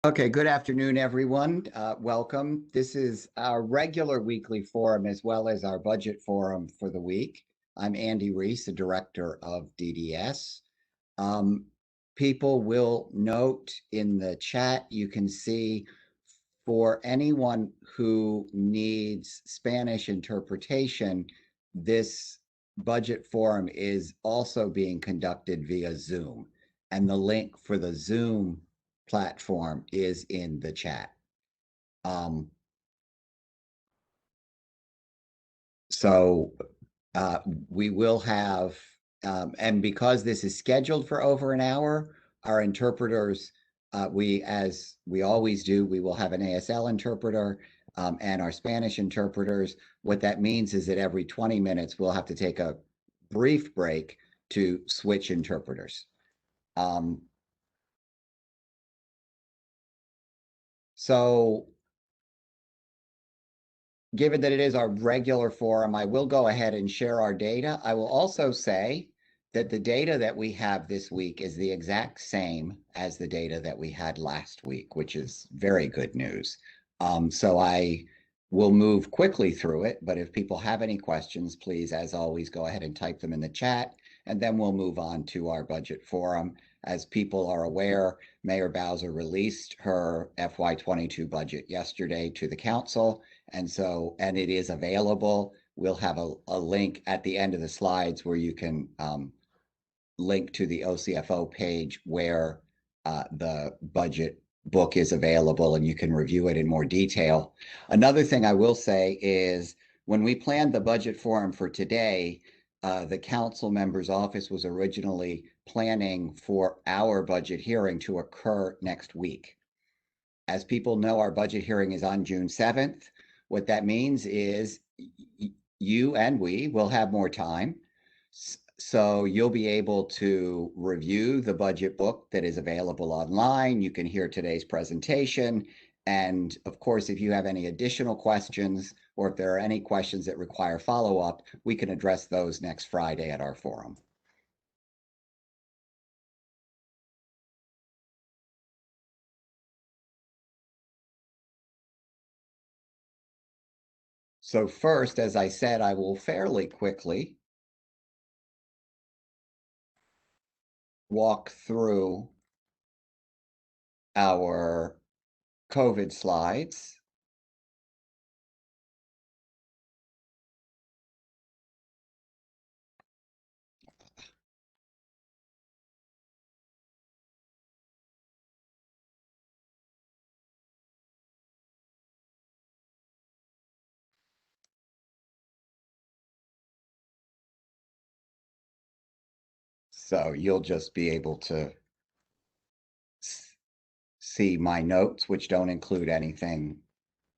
Okay, good afternoon, everyone. Welcome. This is our regular weekly forum as well as our budget forum for the week. I'm Andy Reese, the director of DDS. People will note in the chat, you can see for anyone who needs Spanish interpretation, this budget forum is also being conducted via Zoom. And the link for the Zoom platform is in the chat. We will have, and because this is scheduled for over an hour, our interpreters, as we always do, we will have an ASL interpreter and our Spanish interpreters. What that means is that every 20 minutes, we'll have to take a brief break to switch interpreters. So given that it is our regular forum, I will go ahead and share our data. I will also say that the data that we have this week is the exact same as the data that we had last week, which is very good news. So I will move quickly through it, but if people have any questions, please, as always, go ahead and type them in the chat, and then we'll move on to our budget forum. As people are aware, Mayor Bowser released her FY22 budget yesterday to the council, and it is available. We'll have a link at the end of the slides where you can link to the OCFO page where the budget book is available and you can review it in more detail. Another thing I will say is when we planned the budget forum for today, the council member's office was originally planning for our budget hearing to occur next week. As people know, our budget hearing is on June 7th. What that means is you and we will have more time. So you'll be able to review the budget book that is available online. You can hear today's presentation. And of course, if you have any additional questions, or if there are any questions that require follow-up, we can address those next Friday at our forum. So first, as I said, I will fairly quickly walk through our COVID slides. So you'll just be able to see my notes, which don't include anything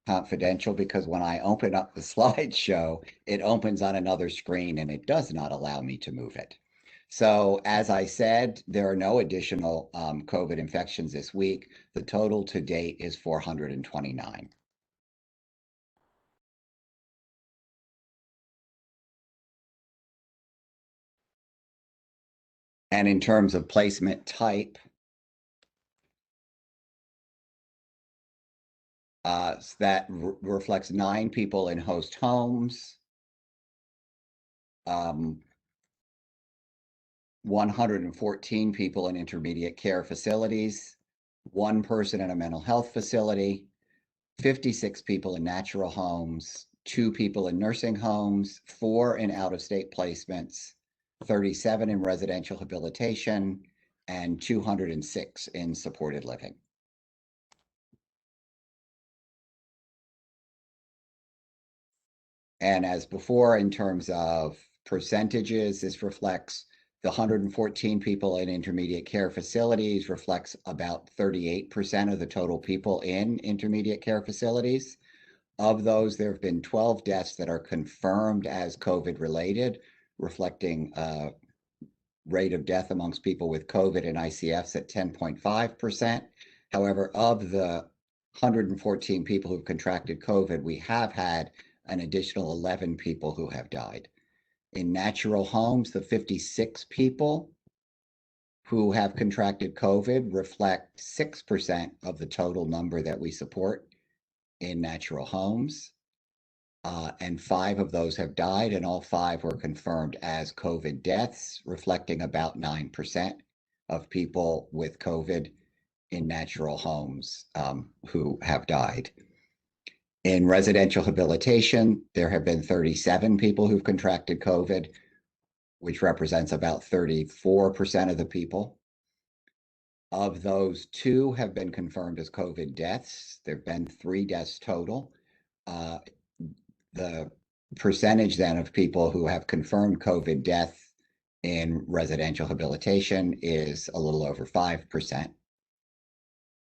confidential, because when I open up the slideshow, it opens on another screen and it does not allow me to move it. So as I said, there are no additional COVID infections this week. The total to date is 429. And in terms of placement type, that reflects 9 people in host homes, 114 people in intermediate care facilities, 1 person in a mental health facility, 56 people in natural homes, 2 people in nursing homes, 4 in out-of-state placements, 37 in residential habilitation, and 206 in supported living. And as before, in terms of percentages, this reflects the 114 people in intermediate care facilities reflects about 38% of the total people in intermediate care facilities. Of those, there have been 12 deaths that are confirmed as COVID related, reflecting a rate of death amongst people with COVID and ICFs at 10.5%. However, of the 114 people who've contracted COVID, we have had an additional 11 people who have died. In natural homes, the 56 people who have contracted COVID reflect 6% of the total number that we support in natural homes. And 5 of those have died, and all 5 were confirmed as COVID deaths, reflecting about 9% of people with COVID in natural homes who have died. In residential habilitation, there have been 37 people who've contracted COVID, which represents about 34% of the people. Of those, 2 have been confirmed as COVID deaths. There have been 3 deaths total. The percentage then of people who have confirmed COVID death in residential habilitation is a little over 5%.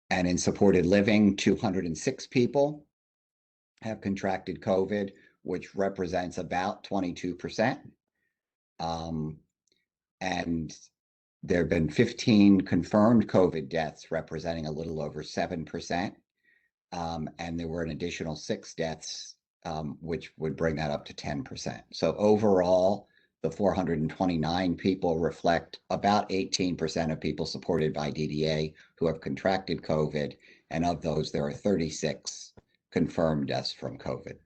And in supported living, 206 people have contracted COVID, which represents about 22%. And there have been 15 confirmed COVID deaths, representing a little over 7%. And there were an additional 6 deaths, which would bring that up to 10%. So overall, the 429 people reflect about 18% of people supported by DDA who have contracted COVID. And of those, there are 36 confirmed deaths from COVID.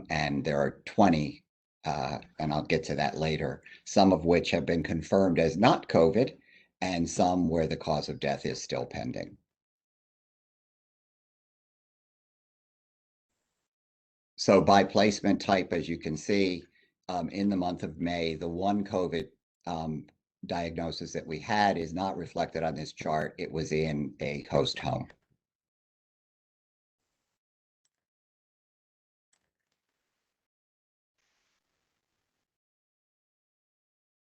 And there are 20, and I'll get to that later, some of which have been confirmed as not COVID, and some where the cause of death is still pending. So by placement type, as you can see, in the month of May, the one COVID diagnosis that we had is not reflected on this chart. It was in a host home.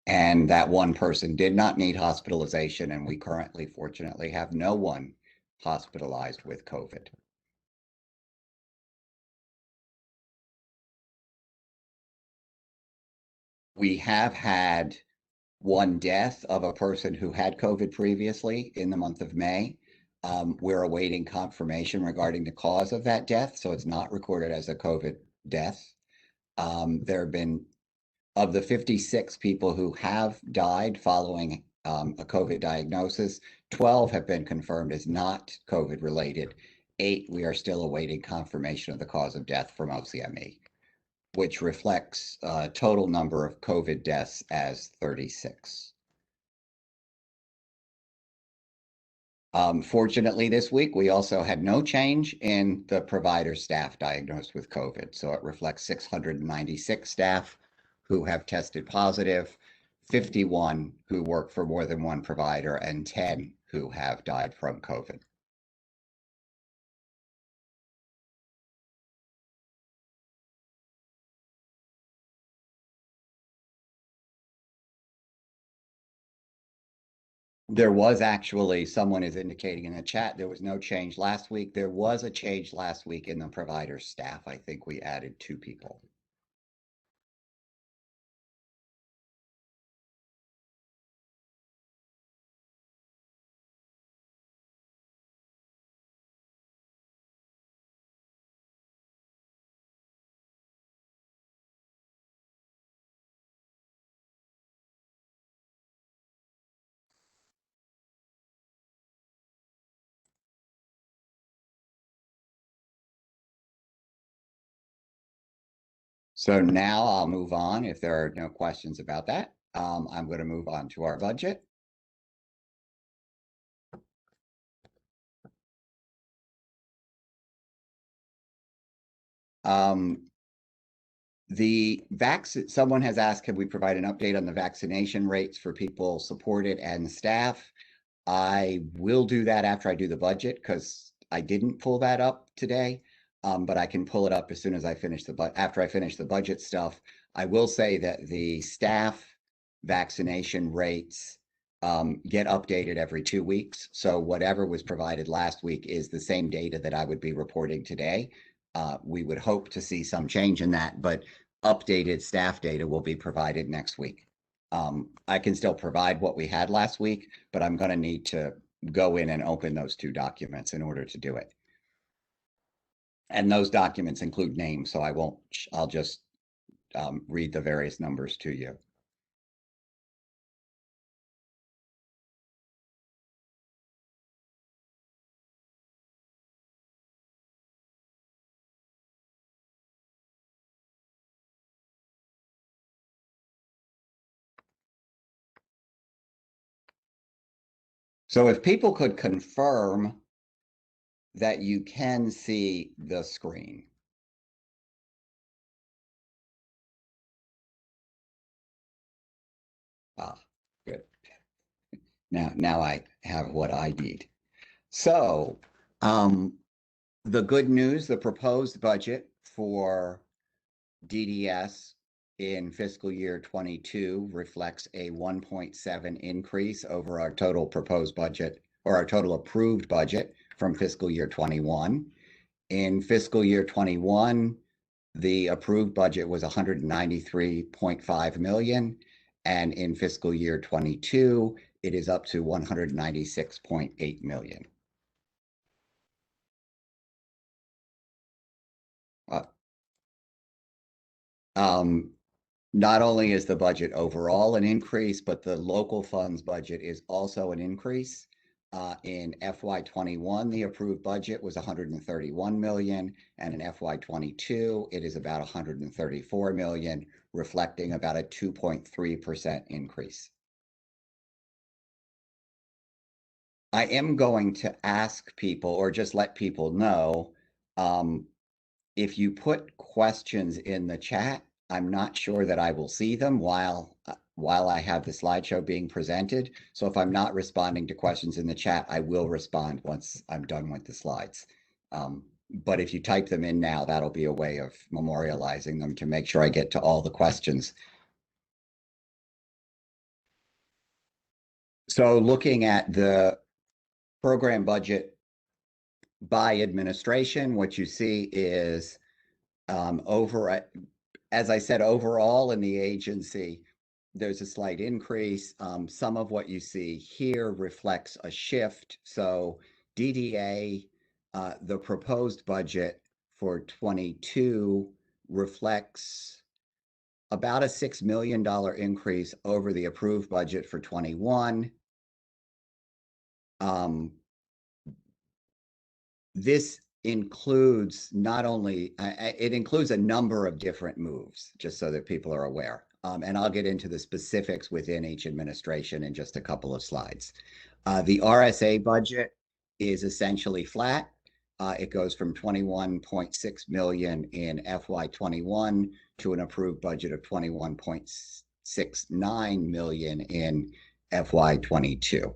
And that one person did not need hospitalization, and we currently, fortunately, have no one hospitalized with COVID. We have had 1 death of a person who had COVID previously in the month of May. We're awaiting confirmation regarding the cause of that death, so it's not recorded as a COVID death. There have been, of the 56 people who have died following a COVID diagnosis, 12 have been confirmed as not COVID related. 8, we are still awaiting confirmation of the cause of death from OCME, which reflects a total number of COVID deaths as 36. Fortunately, this week, we also had no change in the provider staff diagnosed with COVID. So it reflects 696 staff who have tested positive, 51 who work for more than one provider, and 10 who have died from COVID. There was actually, someone is indicating in the chat, there was no change last week. There was a change last week in the provider staff. I think we added 2 people. So now I'll move on. If there are no questions about that, I'm going to move on to our budget. Someone has asked, can we provide an update on the vaccination rates for people supported and staff? I will do that after I do the budget, because I didn't pull that up today. But I can pull it up as soon as I finish after I finish the budget stuff. I will say that the staff vaccination rates get updated every 2 weeks. So whatever was provided last week is the same data that I would be reporting today. We would hope to see some change in that, but updated staff data will be provided next week. I can still provide what we had last week, but I'm going to need to go in and open those 2 documents in order to do it. And those documents include names, so I'll just read the various numbers to you. So if people could confirm that you can see the screen. Ah, good. Now I have what I need. So, the good news, the proposed budget for DDS in fiscal year 22 reflects a 1.7 increase over our total proposed budget, or our total approved budget from fiscal year 21. In fiscal year 21, the approved budget was 193.5 million, and in fiscal year 22, it is up to 196.8 million. Uh, Not only is the budget overall an increase, but the local funds budget is also an increase. In FY21, the approved budget was 131 million, and in FY22, it is about 134 million, reflecting about a 2.3% increase. I am going to ask people, or just let people know, if you put questions in the chat, I'm not sure that I will see them while I have the slideshow being presented. So if I'm not responding to questions in the chat, I will respond once I'm done with the slides. But if you type them in now, that'll be a way of memorializing them to make sure I get to all the questions. So looking at the program budget by administration, what you see is as I said, overall in the agency, there's a slight increase. Some of what you see here reflects a shift. So DDA, the proposed budget for 22 reflects about a $6 million increase over the approved budget for 21. This includes not only, it includes a number of different moves, just so that people are aware. And I'll get into the specifics within each administration in just a couple of slides. The RSA budget is essentially flat. It goes from 21.6 million in FY21 to an approved budget of 21.69 million in FY22.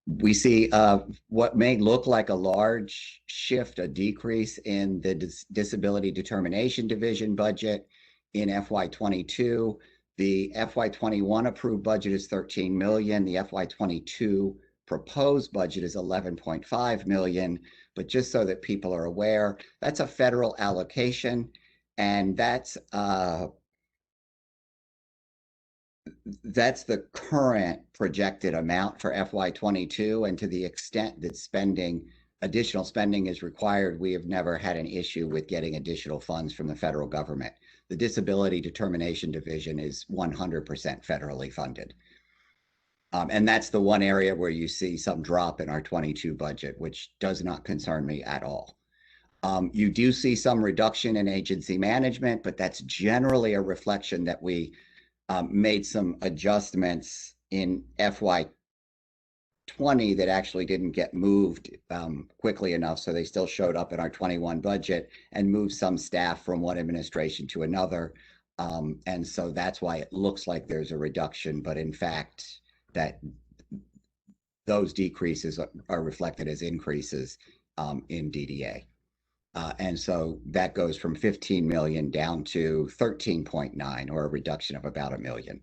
We see what may look like a large shift, a decrease in the disability determination division budget in FY22. The FY21 approved budget is 13 million. The FY22 proposed budget is 11.5 million. But just so that people are aware, that's a federal allocation, and that's the current projected amount for FY22, and to the extent that additional spending is required, we have never had an issue with getting additional funds from the federal government. The Disability Determination Division is 100% federally funded. And that's the one area where you see some drop in our 22 budget, which does not concern me at all. You do see some reduction in agency management, but that's generally a reflection that we made some adjustments in FY20 that actually didn't get moved quickly enough, so they still showed up in our 21 budget and moved some staff from one administration to another. And so that's why it looks like there's a reduction, but in fact, that those decreases are reflected as increases in DDA. And so that goes from 15 million down to 13.9, or a reduction of about $1 million.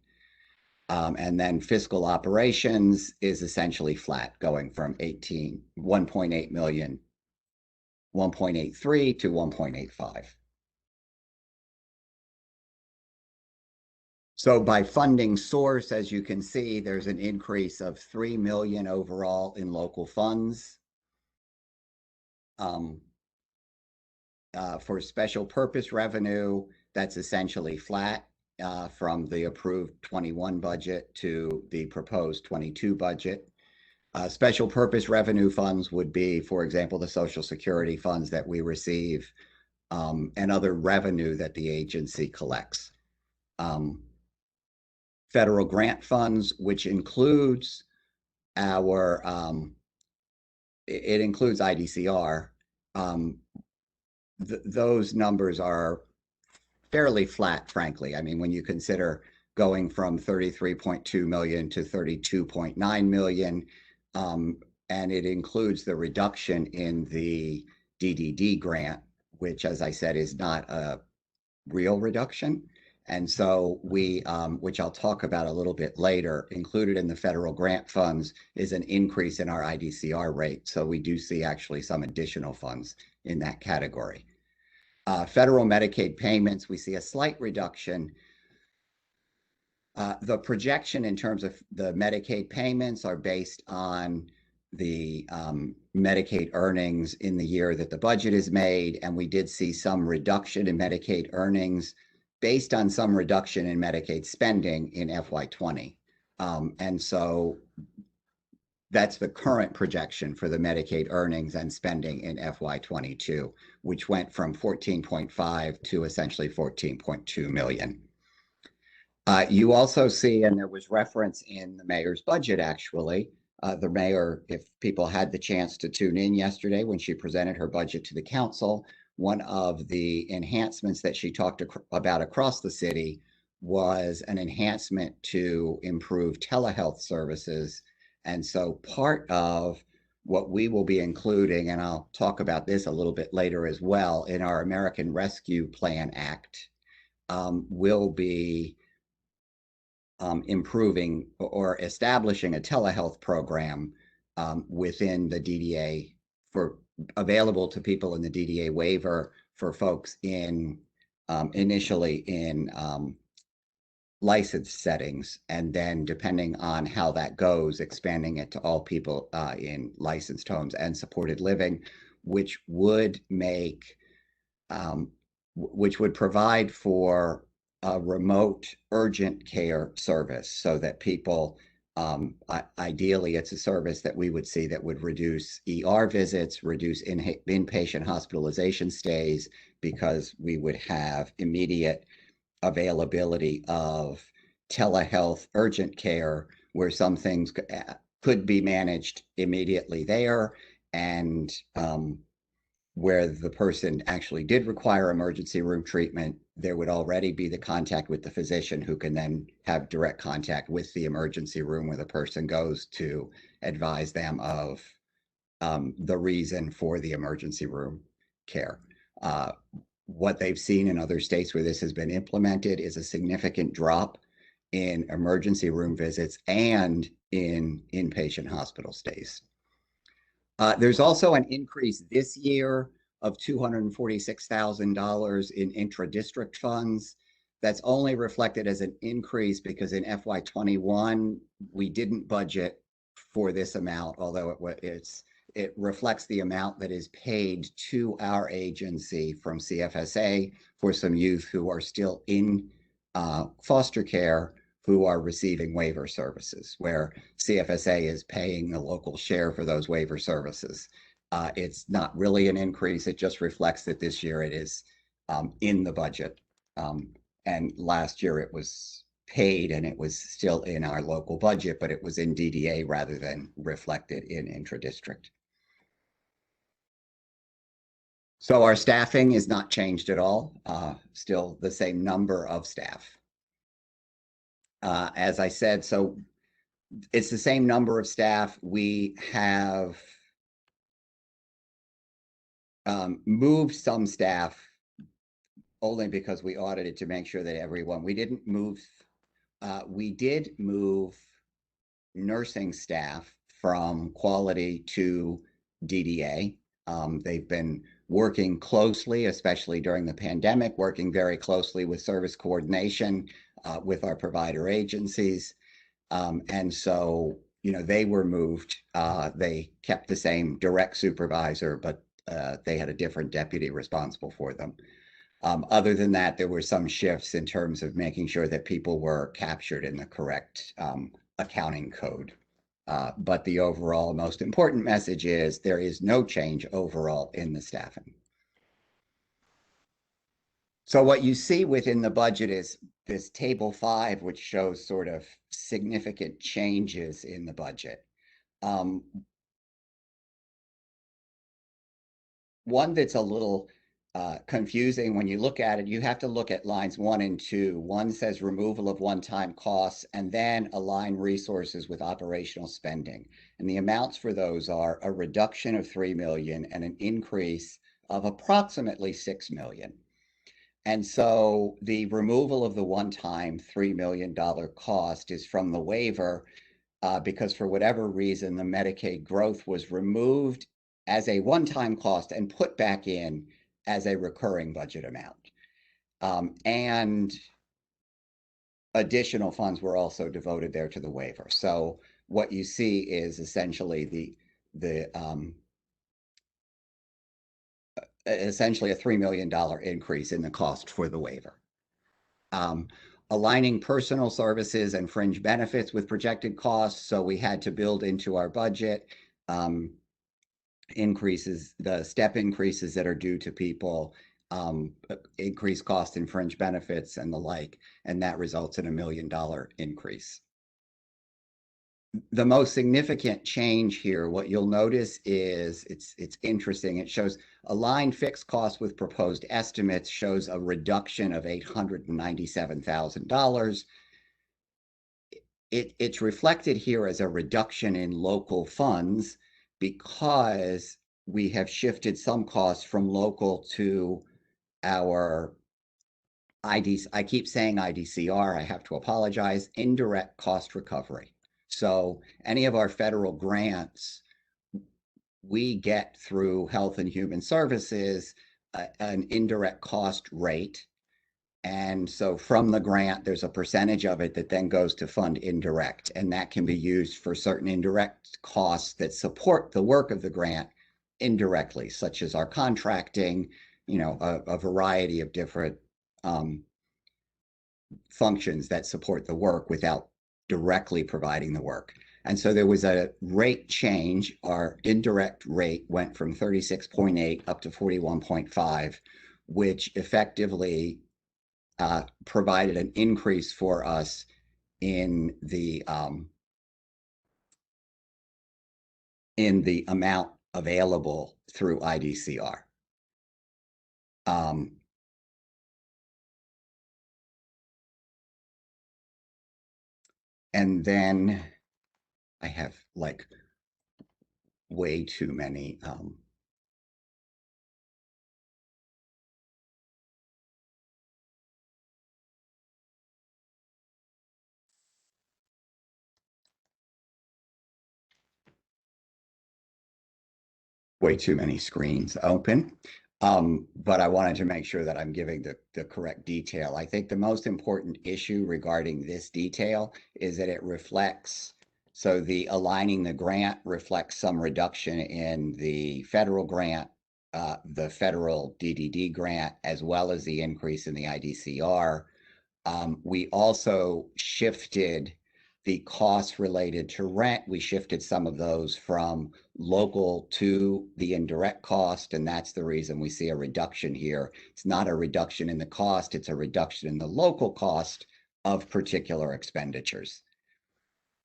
And then fiscal operations is essentially flat, going from 1.8 million, 1.83 to 1.85. So by funding source, as you can see, there's an increase of 3 million overall in local funds. For special purpose revenue, that's essentially flat from the approved 21 budget to the proposed 22 budget. Special purpose revenue funds would be, for example, the Social Security funds that we receive and other revenue that the agency collects. Federal grant funds, which includes our it includes IDCR. Those numbers are fairly flat, frankly. I mean, when you consider going from 33.2 million to 32.9 million, and it includes the reduction in the DDD grant, which, as I said, is not a real reduction. And so we, which I'll talk about a little bit later, included in the federal grant funds is an increase in our IDCR rate. So we do see actually some additional funds in that category. Federal Medicaid payments, we see a slight reduction. The projection in terms of the Medicaid payments are based on the Medicaid earnings in the year that the budget is made, and we did see some reduction in Medicaid earnings based on some reduction in Medicaid spending in FY20. And so that's the current projection for the Medicaid earnings and spending in FY22, which went from 14.5 to essentially 14.2 million. You also see, and there was reference in the mayor's budget, actually, the mayor, if people had the chance to tune in yesterday when she presented her budget to the council, one of the enhancements that she talked about across the city was an enhancement to improve telehealth services. And so part of what we will be including, and I'll talk about this a little bit later as well, in our American Rescue Plan Act, will be improving or establishing a telehealth program within the DDA for available to people in the DDA waiver for folks in initially in licensed settings, and then depending on how that goes, expanding it to all people in licensed homes and supported living, which would make which would provide for a remote urgent care service so that people, ideally it's a service that we would see that would reduce ER visits, reduce inpatient hospitalization stays, because we would have immediate availability of telehealth urgent care where some things could be managed immediately there, and where the person actually did require emergency room treatment, there would already be the contact with the physician who can then have direct contact with the emergency room where the person goes to advise them of the reason for the emergency room care. What they've seen in other states where this has been implemented is a significant drop in emergency room visits and in inpatient hospital stays. There's also an increase this year of $246,000 in intra-district funds. That's only reflected as an increase because in FY21, we didn't budget for this amount, although it reflects the amount that is paid to our agency from CFSA for some youth who are still in foster care who are receiving waiver services, where CFSA is paying the local share for those waiver services. It's not really an increase. It just reflects that this year it is in the budget. And last year it was paid and it was still in our local budget, but it was in DDA rather than reflected in intra-district. So our staffing is not changed at all, still the same number of staff. As I said, so it's the same number of staff. We have moved some staff only because we audited to make sure that everyone, we didn't move, we did move nursing staff from quality to DDA. They've been working closely, especially during the pandemic, working very closely with service coordination with our provider agencies. And so, they were moved. They kept the same direct supervisor, but they had a different deputy responsible for them. Other than that, there were some shifts in terms of making sure that people were captured in the correct accounting code. But the overall most important message is there is no change overall in the staffing. So what you see within the budget is this table 5, which shows sort of significant changes in the budget. One that's a little confusing when you look at it, you have to look at lines 1 and 2. One says removal of one-time costs, and then align resources with operational spending. And the amounts for those are a reduction of 3 million and an increase of approximately 6 million. And so the removal of the one-time $3 million cost is from the waiver because for whatever reason, the Medicaid growth was removed as a one-time cost and put back in as a recurring budget amount. And additional funds were also devoted there to the waiver. So what you see is essentially essentially a $3 million increase in the cost for the waiver. Aligning personal services and fringe benefits with projected costs. So we had to build into our budget increases, the step increases that are due to people, increased cost in fringe benefits and the like, and that results in $1 million increase. The most significant change here, what you'll notice is it's interesting. It shows aligned fixed costs with proposed estimates shows a reduction of $897,000. It's reflected here as a reduction in local funds because we have shifted some costs from local to our IDs. I keep saying IDCR. I have to apologize. Indirect cost recovery. So any of our federal grants we get through Health and Human Services, an indirect cost rate. And so from the grant, there's a percentage of it that then goes to fund indirect, and that can be used for certain indirect costs that support the work of the grant indirectly, such as our contracting, a variety of different functions that support the work without directly providing the work. And so there was a rate change. Our indirect rate went from 36.8 up to 41.5, which effectively provided an increase for us in the amount available through IDCR. And then I have like way too many screens open. But I wanted to make sure that I'm giving the correct detail. I think the most important issue regarding this detail is that it reflects, so the aligning the grant reflects some reduction in the federal grant, the federal DDD grant, as well as the increase in the IDCR. We also shifted the costs related to rent. We shifted some of those from local to the indirect cost, and that's the reason we see a reduction here. It's not a reduction in the cost, it's a reduction in the local cost of particular expenditures.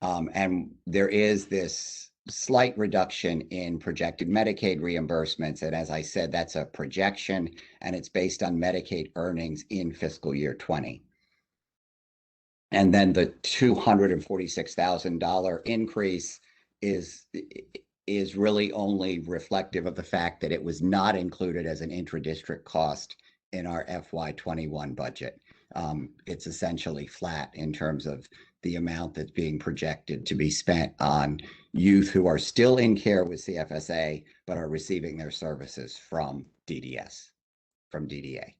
And there is this slight reduction in projected Medicaid reimbursements. And as I said, that's a projection, and it's based on Medicaid earnings in fiscal year 20. And then the $246,000 increase is really only reflective of the fact that it was not included as an intra-district cost in our FY21 budget. It's essentially flat in terms of the amount that's being projected to be spent on youth who are still in care with CFSA, but are receiving their services from DDS, from DDA.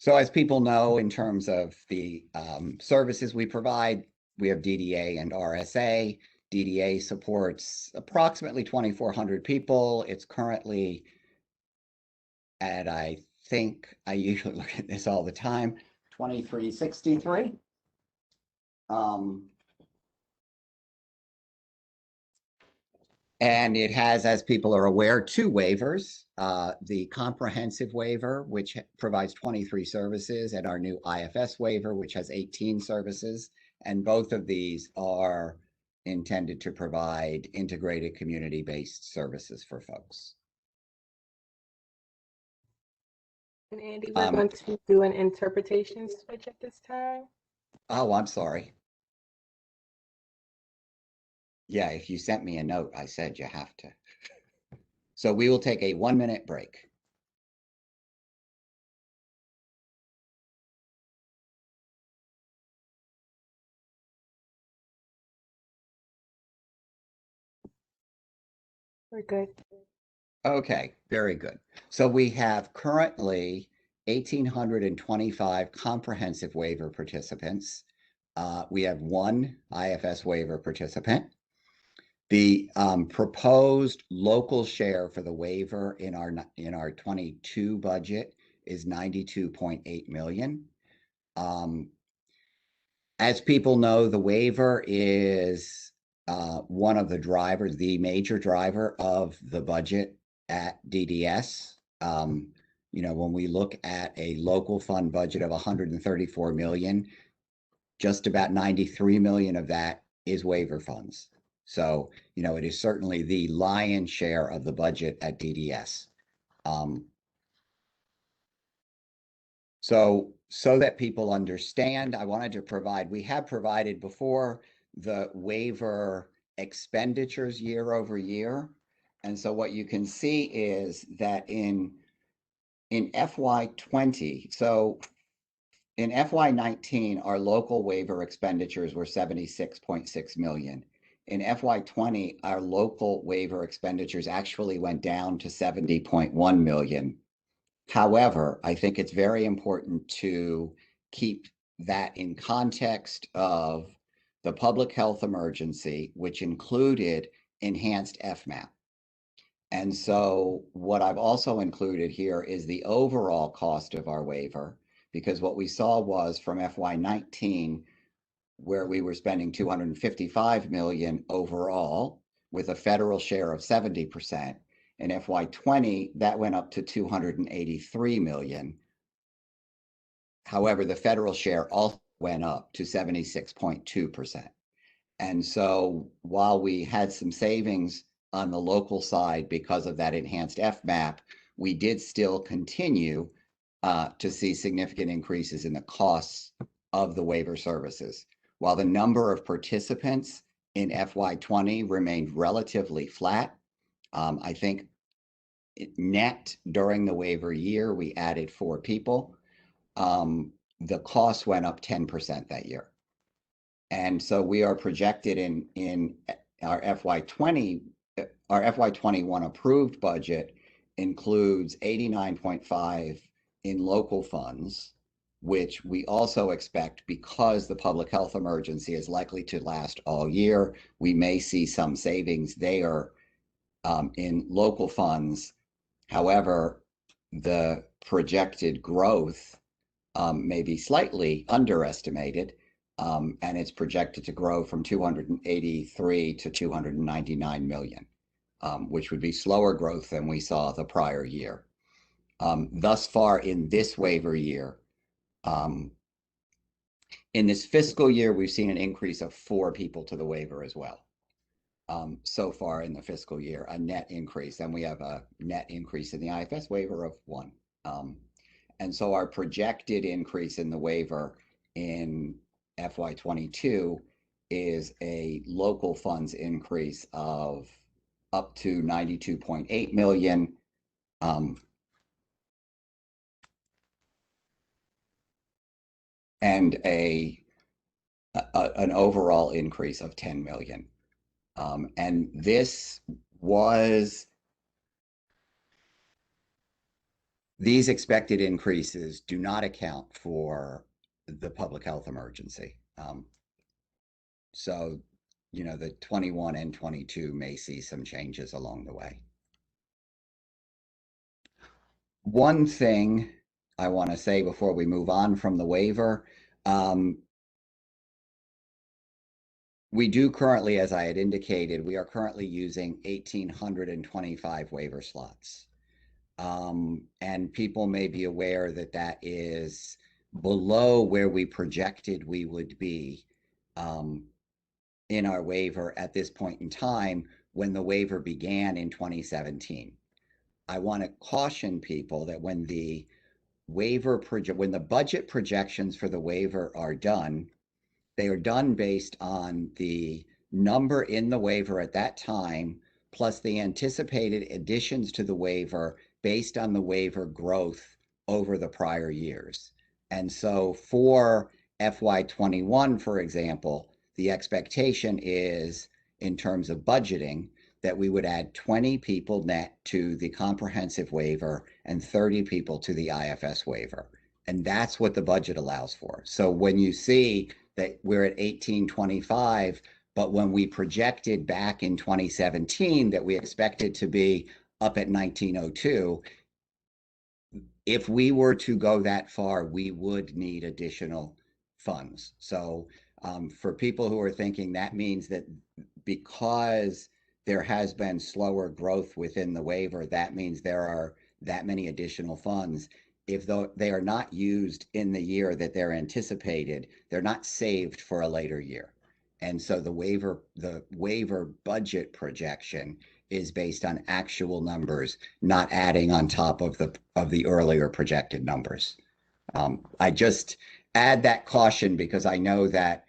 So as people know, in terms of the services we provide, we have DDA and RSA. DDA supports approximately 2,400 people. It's currently at, I think, I usually look at this all the time, 2363. And it has, as people are aware, 2 waivers, the comprehensive waiver, which provides 23 services, and our new IFS waiver, which has 18 services. And both of these are intended to provide integrated community-based services for folks. And Andy, we're going to do an interpretation switch at this time. Oh, I'm sorry. Yeah, if you sent me a note, I said you have to. So we will take a 1-minute break. We're good. Okay, very good. So we have currently 1,825 comprehensive waiver participants. We have one IFS waiver participant. The proposed local share for the waiver in our 22 budget is 92.8 million. As people know, the waiver is one of the drivers, the major driver of the budget at DDS. When we look at a local fund budget of 134 million, just about 93 million of that is waiver funds. So, it is certainly the lion's share of the budget at DDS. So that people understand, I wanted to provide, we have provided before the waiver expenditures year over year. And so what you can see is that in FY20, so in FY19, our local waiver expenditures were 76.6 million. In FY20, our local waiver expenditures actually went down to 70.1 million. However, I think it's very important to keep that in context of the public health emergency, which included enhanced FMAP. And so what I've also included here is the overall cost of our waiver, because what we saw was from FY19, where we were spending 255 million overall with a federal share of 70%. In FY20, that went up to 283 million. However, the federal share also went up to 76.2%. And so while we had some savings on the local side because of that enhanced FMAP, we did still continue to see significant increases in the costs of the waiver services. While the number of participants in FY20 remained relatively flat, I think net during the waiver year, we added 4 people. The cost went up 10% that year. And so we are projected in our FY20, our FY21 approved budget includes 89.5 in local funds, which we also expect, because the public health emergency is likely to last all year, we may see some savings there in local funds. However, the projected growth may be slightly underestimated, and it's projected to grow from 283 to 299 million, which would be slower growth than we saw the prior year. Thus far in this waiver year, in this fiscal year, we've seen an increase of 4 people to the waiver as well. So far in the fiscal year, a net increase, and we have a net increase in the IFS waiver of 1. And so our projected increase in the waiver in FY22 is a local funds increase of up to 92.8 million. And an overall increase of 10 million. And these expected increases do not account for the public health emergency. So, the 21 and 22 may see some changes along the way. One thing I want to say before we move on from the waiver, we do currently, as I had indicated, we are currently using 1,825 waiver slots. And people may be aware that that is below where we projected we would be in our waiver at this point in time when the waiver began in 2017. I want to caution people that when the budget projections for the waiver are done, they are done based on the number in the waiver at that time, plus the anticipated additions to the waiver based on the waiver growth over the prior years. And so for FY21, for example, the expectation is, in terms of budgeting, that we would add 20 people net to the comprehensive waiver and 30 people to the IFS waiver. And that's what the budget allows for. So when you see that we're at 1825, but when we projected back in 2017 that we expected to be up at 1902, if we were to go that far, we would need additional funds. So for people who are thinking that means that because there has been slower growth within the waiver, that means there are that many additional funds. If they are not used in the year that they're anticipated, they're not saved for a later year. And so the waiver budget projection is based on actual numbers, not adding on top of the earlier projected numbers. I just add that caution because I know that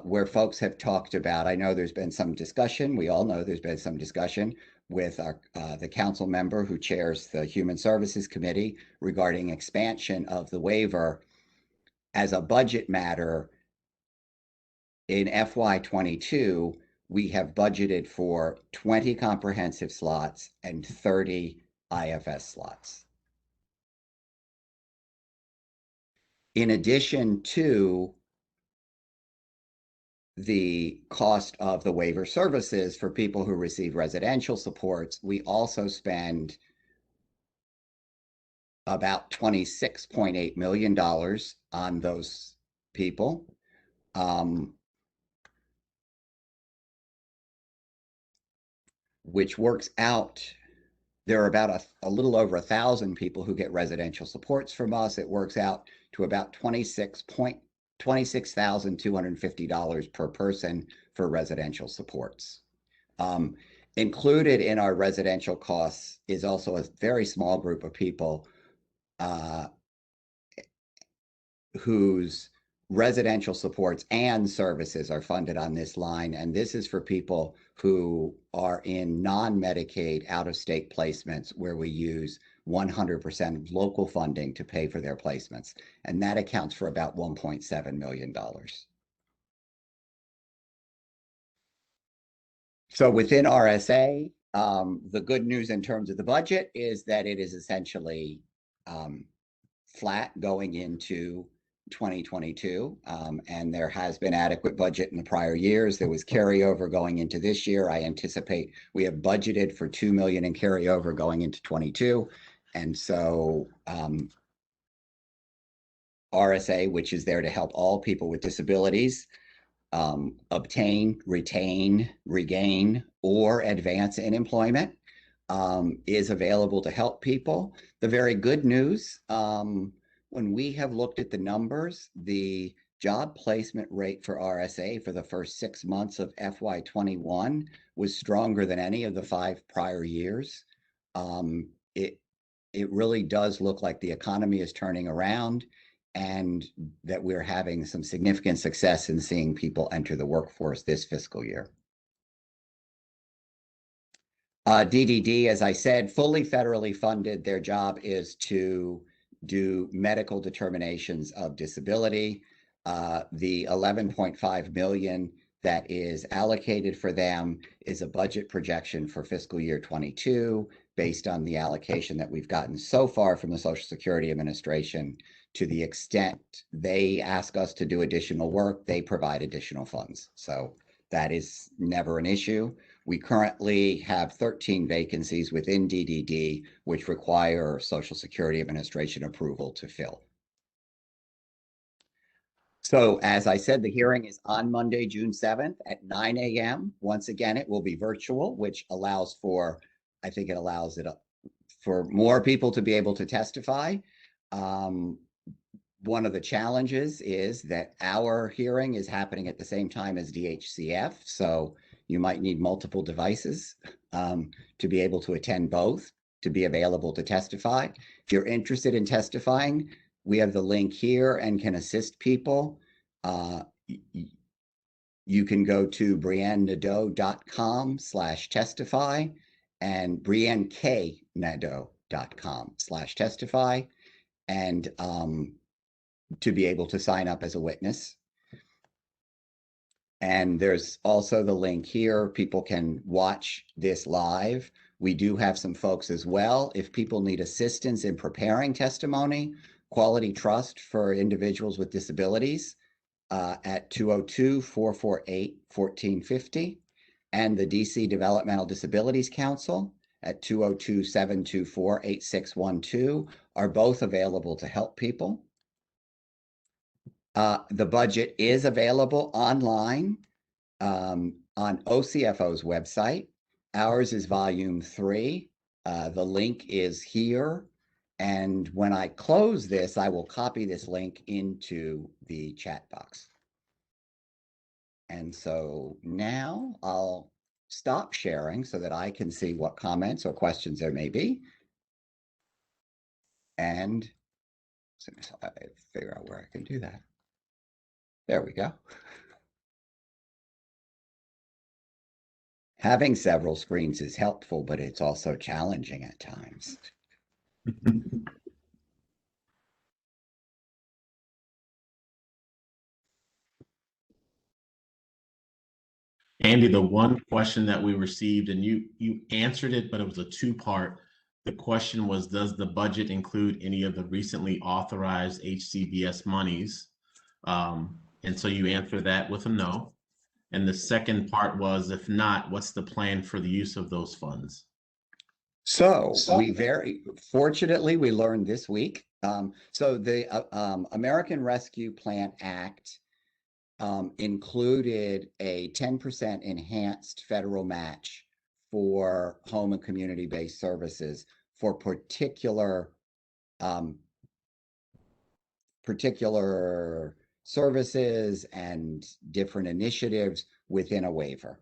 where folks have talked about, I know there's been some discussion. We all know there's been some discussion with the council member who chairs the Human Services Committee regarding expansion of the waiver. As a budget matter, in FY22, we have budgeted for 20 comprehensive slots and 30 IFS slots. In addition to the cost of the waiver services for people who receive residential supports, we also spend about $26.8 million on those people. Which works out, there are about a little over 1,000 people who get residential supports from us. It works out to about $26,250 per person for residential supports. Included in our residential costs is also a very small group of people whose residential supports and services are funded on this line. And this is for people who are in non-Medicaid out-of-state placements where we use 100% local funding to pay for their placements. And that accounts for about $1.7 million. So within RSA, the good news in terms of the budget is that it is essentially flat going into 2022, and there has been adequate budget in the prior years. There was carryover going into this year. I anticipate we have budgeted for $2 million in carryover going into 22, and so RSA, which is there to help all people with disabilities obtain, retain, regain, or advance in employment, is available to help people. The very good news, when we have looked at the numbers, the job placement rate for RSA for the first 6 months of FY21 was stronger than any of the 5 prior years. It really does look like the economy is turning around and that we're having some significant success in seeing people enter the workforce this fiscal year. DDD, as I said, fully federally funded. Their job is to do medical determinations of disability. The $11.5 million that is allocated for them is a budget projection for fiscal year 22 based on the allocation that we've gotten so far from the Social Security Administration. To the extent they ask us to do additional work, they provide additional funds. So that is never an issue. We currently have 13 vacancies within DDD, which require Social Security Administration approval to fill. So as I said, the hearing is on Monday, June 7th at 9 a.m. Once again, it will be virtual, which allows for, I think it allows it for more people to be able to testify. one of the challenges is that our hearing is happening at the same time as DHCF, so you might need multiple devices to be able to attend both, to be available to testify. If you're interested in testifying, we have the link here and can assist people. You can go to briannenadeau.com/testify and brianneknadeau.com/testify and to be able to sign up as a witness. And there's also the link here. People can watch this live. We do have some folks as well. If people need assistance in preparing testimony, Quality Trust for Individuals with Disabilities at 202-448-1450, and the DC Developmental Disabilities Council at 202-724-8612 are both available to help people. The budget is available online on OCFO's website. Ours is volume 3. The link is here. And when I close this, I will copy this link into the chat box. And so now I'll stop sharing so that I can see what comments or questions there may be. And as soon as I figure out where I can do that. There we go. Having several screens is helpful, but it's also challenging at times. Andy, the one question that we received, and you answered it, but it was a two-part. The question was, does the budget include any of the recently authorized Hcbs monies? And so you answer that with a no. And the second part was, if not, what's the plan for the use of those funds? So we very fortunately, we learned this week. So the American Rescue Plan Act included a 10% enhanced federal match for home and community-based services for particular services and different initiatives within a waiver.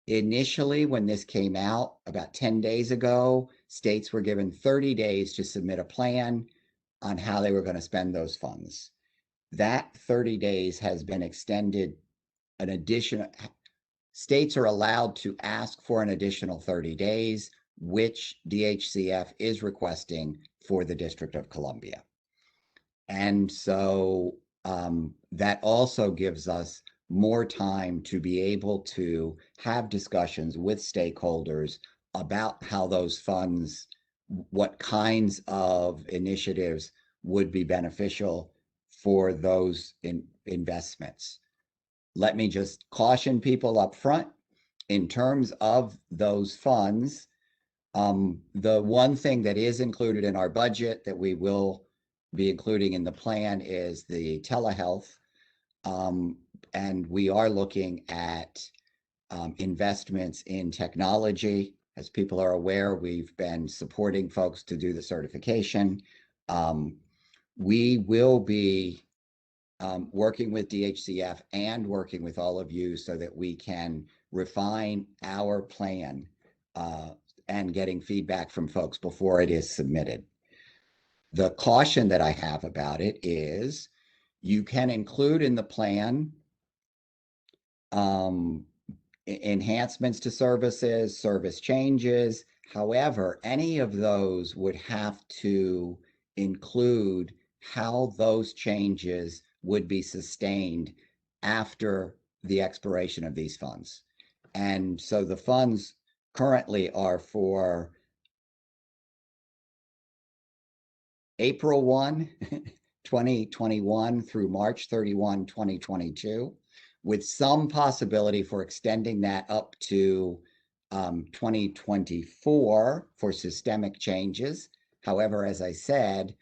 Initially, when this came out about 10 days ago, states were given 30 days to submit a plan on how they were going to spend those funds. That 30 days has been extended an additional. States are allowed to ask for an additional 30 days, which DHCF is requesting for the District of Columbia. And so that also gives us more time to be able to have discussions with stakeholders about how those funds, what kinds of initiatives would be beneficial for those investments. Let me just caution people up front in terms of those funds. The one thing that is included in our budget that we will be including in the plan is the telehealth. And we are looking at investments in technology. As people are aware, we've been supporting folks to do the certification. We will be working with DHCF and working with all of you so that we can refine our plan and getting feedback from folks before it is submitted. The caution that I have about it is you can include in the plan enhancements to services, service changes. However, any of those would have to include how those changes would be sustained after the expiration of these funds. And so the funds currently are for April 1, 2021 through March 31, 2022, with some possibility for extending that up to 2024 for systemic changes. However, as I said,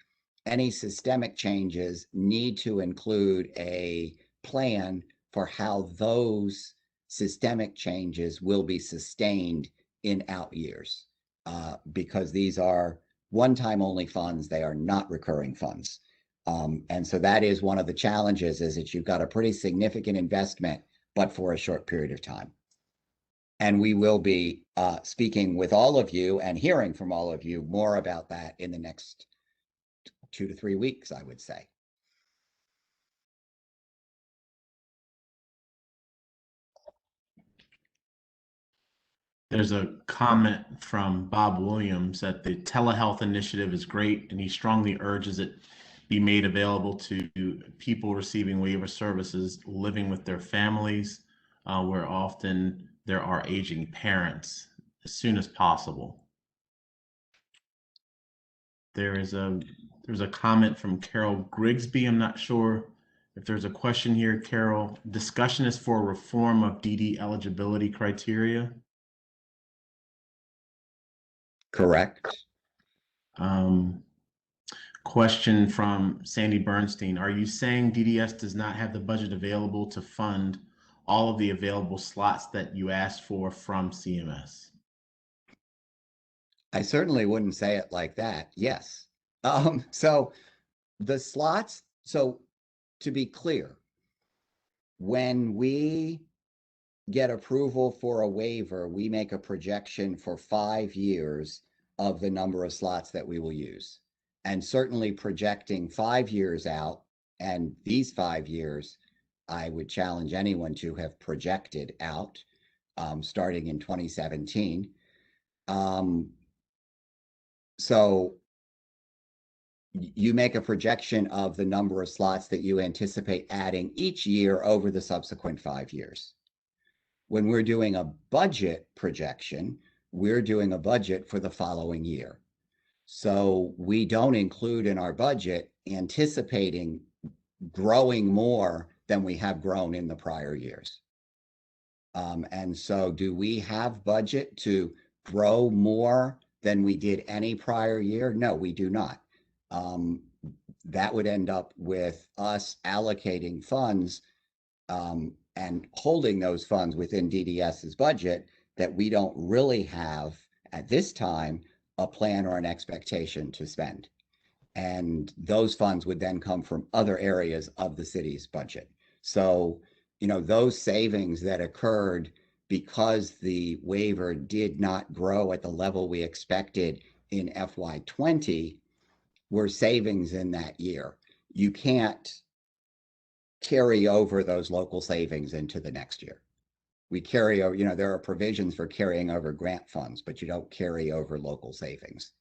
any systemic changes need to include a plan for how those systemic changes will be sustained in out years, because these are one-time only funds. They are not recurring funds. And so that is one of the challenges, is that you've got a pretty significant investment, but for a short period of time. And we will be speaking with all of you and hearing from all of you more about that in the next 2 to 3 weeks, I would say. There's a comment from Bob Williams that the telehealth initiative is great, and he strongly urges it be made available to people receiving waiver services living with their families, where often there are aging parents, as soon as possible. There's a comment from Carol Grigsby. I'm not sure if there's a question here, Carol. Discussion is for reform of DD eligibility criteria. Correct. Question from Sandy Bernstein. Are you saying DDS does not have the budget available to fund all of the available slots that you asked for from CMS? I certainly wouldn't say it like that. Yes. So the slots, so to be clear, when we get approval for a waiver, we make a projection for 5 years of the number of slots that we will use. And certainly projecting 5 years out, and these 5 years, I would challenge anyone to have projected out, starting in 2017. So you make a projection of the number of slots that you anticipate adding each year over the subsequent 5 years. When we're doing a budget projection, we're doing a budget for the following year. So we don't include in our budget anticipating growing more than we have grown in the prior years. And so do we have budget to grow more than we did any prior year? No, we do not. That would end up with us allocating funds and holding those funds within DDS's budget that we don't really have at this time a plan or an expectation to spend. And those funds would then come from other areas of the city's budget. So, those savings that occurred because the waiver did not grow at the level we expected in FY20 were savings in that year. You can't carry over those local savings into the next year. We carry over, there are provisions for carrying over grant funds, but you don't carry over local savings.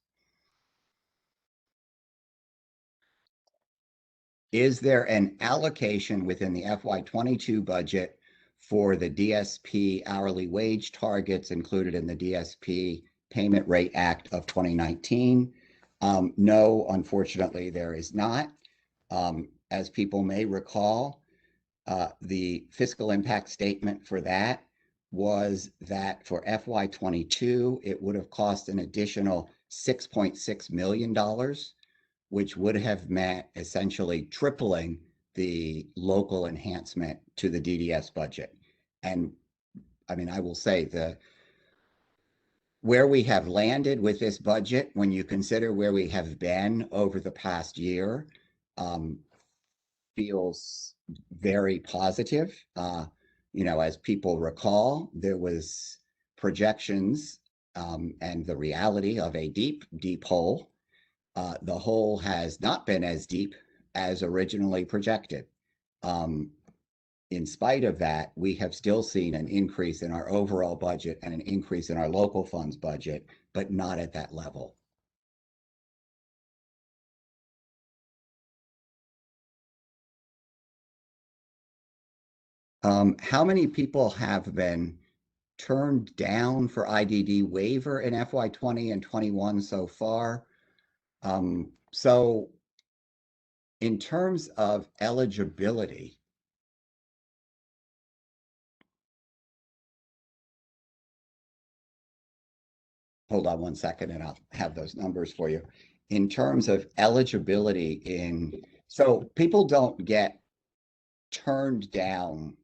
Is there an allocation within the FY22 budget for the DSP hourly wage targets included in the DSP Payment Rate Act of 2019? No, unfortunately, there is not. As people may recall, the fiscal impact statement for that was that for FY22, it would have cost an additional $6.6 million, which would have meant essentially tripling the local enhancement to the DDS budget. And I mean, I will say where we have landed with this budget, when you consider where we have been over the past year, feels very positive. As people recall, there was projections and the reality of a deep, deep hole. The hole has not been as deep as originally projected. In spite of that, we have still seen an increase in our overall budget and an increase in our local funds budget, but not at that level. How many people have been turned down for IDD waiver in FY20 and 21 so far? So in terms of eligibility, hold on one second and I'll have those numbers for you. In terms of eligibility so people don't get turned down.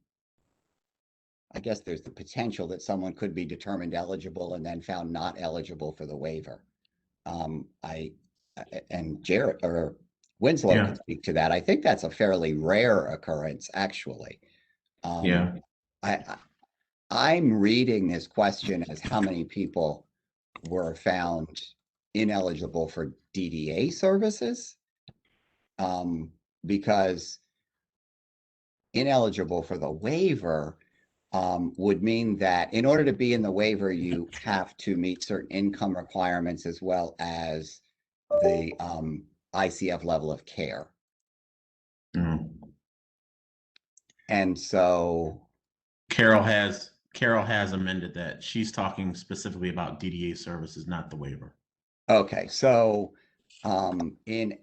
I guess there's the potential that someone could be determined eligible and then found not eligible for the waiver. And Jared or Winslow Yeah. can speak to that. I think that's a fairly rare occurrence, actually. Yeah. I'm reading this question as how many people were found ineligible for DDA services, because ineligible for the waiver would mean that in order to be in the waiver, you have to meet certain income requirements as well as the ICF level of care. Mm. And so Carol has amended that. She's talking specifically about DDA services, not the waiver. okay, so in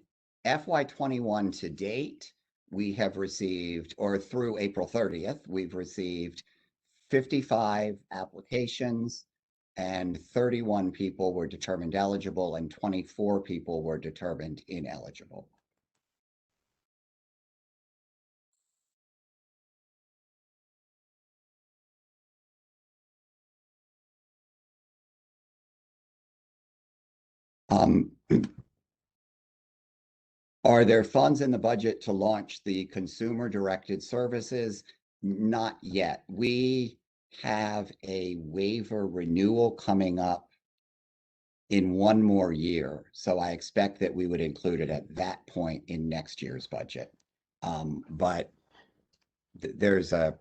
FY21 to date, we have received, or through April 30th, we've received 55 applications, and 31 people were determined eligible and 24 people were determined ineligible. Are there funds in the budget to launch the consumer-directed services? Not yet. We have a waiver renewal coming up in one more year, so I expect that we would include it at that point in next year's budget. But there's a,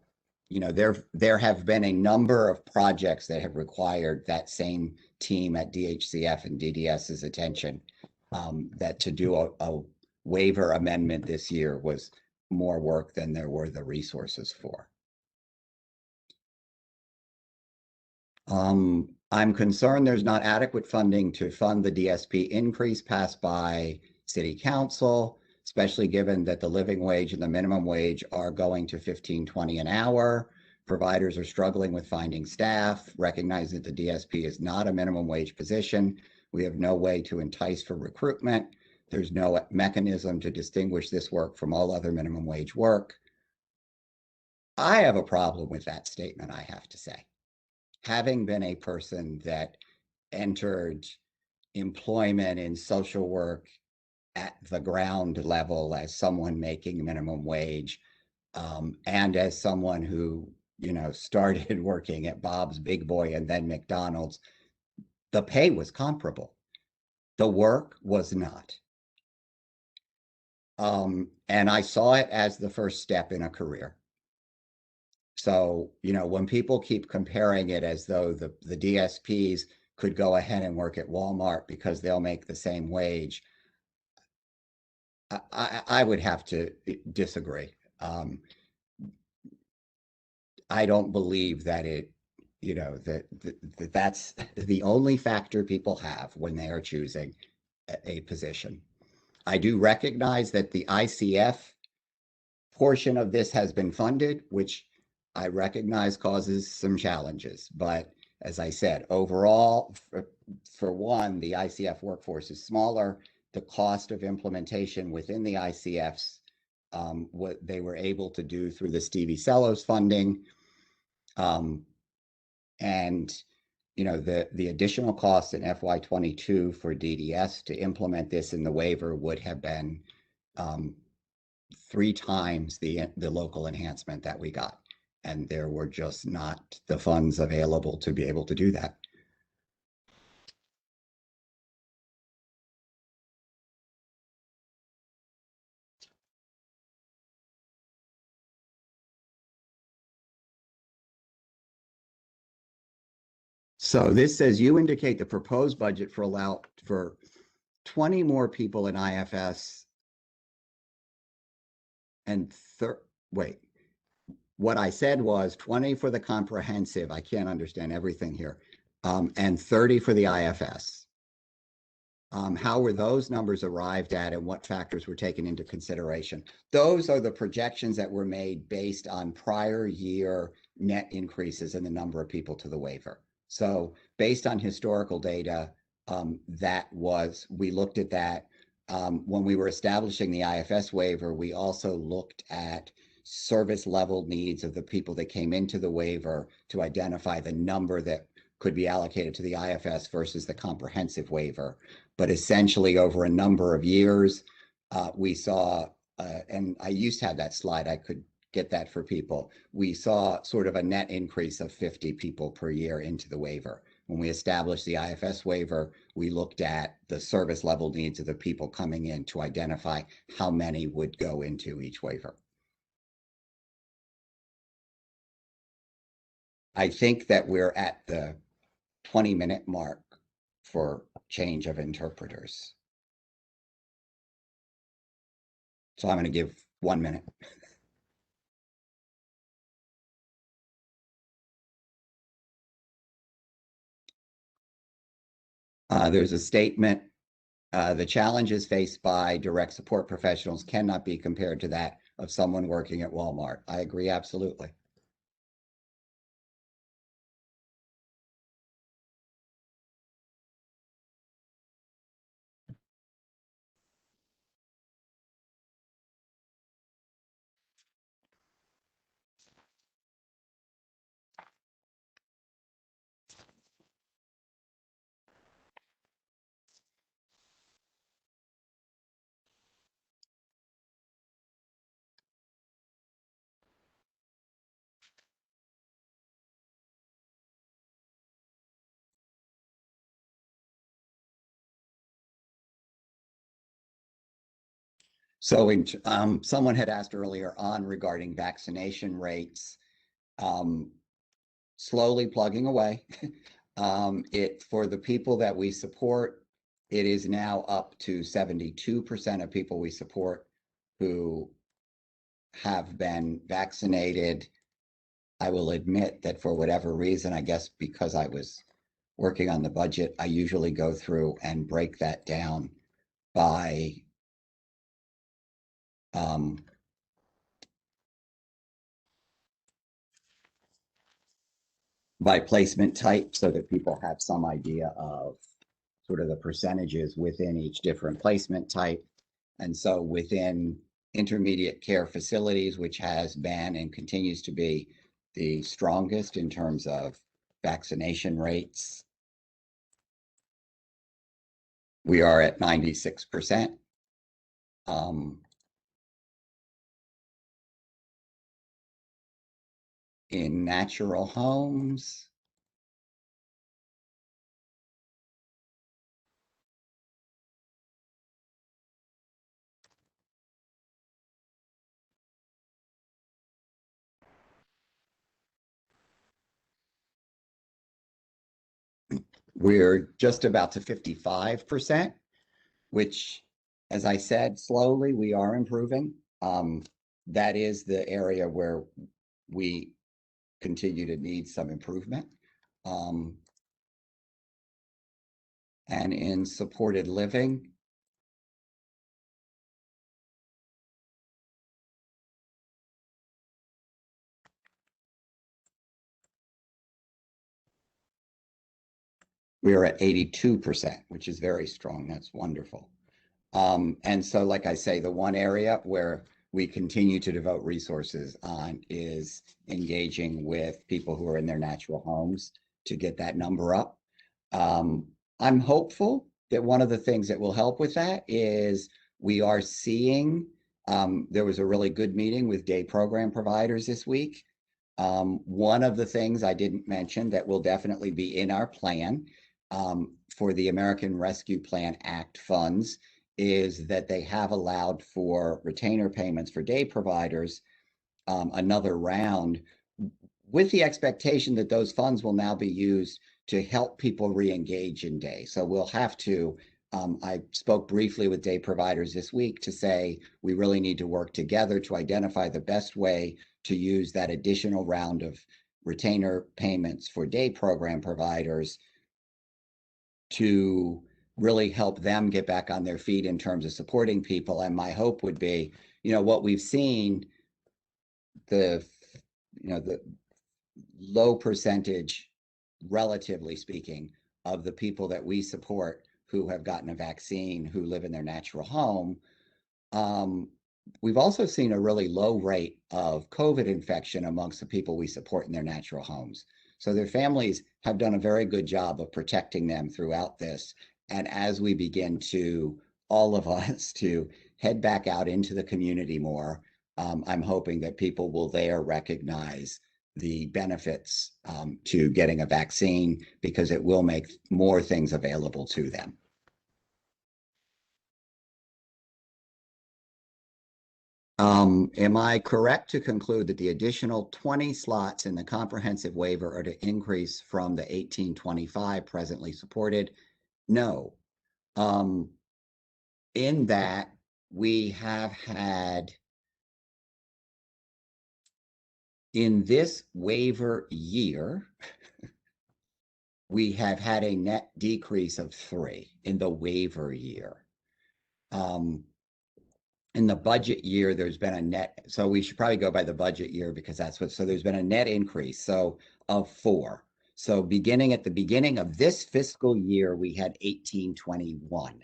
there have been a number of projects that have required that same team at DHCF and DDS's attention, that to do a waiver amendment this year was more work than there were the resources for. I'm concerned there's not adequate funding to fund the DSP increase passed by City Council, especially given that the living wage and the minimum wage are going to $15.20 an hour. Providers are struggling with finding staff. Recognize that the DSP is not a minimum wage position. We have no way to entice for recruitment. There's no mechanism to distinguish this work from all other minimum wage work. I have a problem with that statement, I have to say. Having been a person that entered employment in social work at the ground level as someone making minimum wage, and as someone who, started working at Bob's Big Boy and then McDonald's, the pay was comparable. The work was not. And I saw it as the first step in a career. So, when people keep comparing it as though the DSPs could go ahead and work at Walmart because they'll make the same wage, I would have to disagree. I don't believe that that's the only factor people have when they are choosing a position. I do recognize that the ICF portion of this has been funded, which I recognize causes some challenges. But as I said, overall, for one, the ICF workforce is smaller. The cost of implementation within the ICFs, what they were able to do through the Stevie Sellos funding, and the additional costs in FY22 for DDS to implement this in the waiver would have been 3 times the local enhancement that we got. And there were just not the funds available to be able to do that. So this says you indicate the proposed budget for 20 more people in IFS and wait. What I said was 20 for the comprehensive. I can't understand everything here. And 30 for the IFS. How were those numbers arrived at and what factors were taken into consideration? Those are the projections that were made based on prior year net increases in the number of people to the waiver. So based on historical data, we looked at that. When we were establishing the IFS waiver, we also looked at service level needs of the people that came into the waiver to identify the number that could be allocated to the IFS versus the comprehensive waiver. But essentially over a number of years, we saw, and I used to have that slide, I could get that for people. We saw sort of a net increase of 50 people per year into the waiver. When we established the IFS waiver, we looked at the service level needs of the people coming in to identify how many would go into each waiver. I think that we're at the 20-minute mark for change of interpreters. So I'm going to give 1 minute. There's a statement, the challenges faced by direct support professionals cannot be compared to that of someone working at Walmart. I agree absolutely. So someone had asked earlier on regarding vaccination rates, slowly plugging away. For the people that we support, it is now up to 72% of people we support who have been vaccinated. I will admit that for whatever reason, I guess because I was working on the budget, I usually go through and break that down by placement type so that people have some idea of sort of the percentages within each different placement type. And so within intermediate care facilities, which has been and continues to be the strongest in terms of vaccination rates, we are at 96%. In natural homes, we're just about to 55%, which, as I said, slowly we are improving. That is the area where we continue to need some improvement. And in supported living, we are at 82%, which is very strong. That's wonderful. And so, like I say, the one area where we continue to devote resources on is engaging with people who are in their natural homes to get that number up. I'm hopeful that one of the things that will help with that is we are seeing, there was a really good meeting with day program providers this week. One of the things I didn't mention that will definitely be in our plan for the American Rescue Plan Act funds is that they have allowed for retainer payments for day providers, another round, with the expectation that those funds will now be used to help people re-engage in day. So we'll have to, I spoke briefly with day providers this week to say we really need to work together to identify the best way to use that additional round of retainer payments for day program providers to really help them get back on their feet in terms of supporting people. And my hope would be, what we've seen, the low percentage, relatively speaking, of the people that we support who have gotten a vaccine, who live in their natural home, we've also seen a really low rate of COVID infection amongst the people we support in their natural homes. So their families have done a very good job of protecting them throughout this. And as we begin to, all of us, to head back out into the community more, I'm hoping that people will there recognize the benefits to getting a vaccine, because it will make more things available to them. Am I correct to conclude that the additional 20 slots in the comprehensive waiver are to increase from the 1825 presently supported? No. In that we have had, in this waiver year, we have had a net decrease of 3 in the waiver year. In the budget year, there's been a net, so we should probably go by the budget year because that's what, so there's been a net increase, so of 4. So beginning at the beginning of this fiscal year, we had 1821.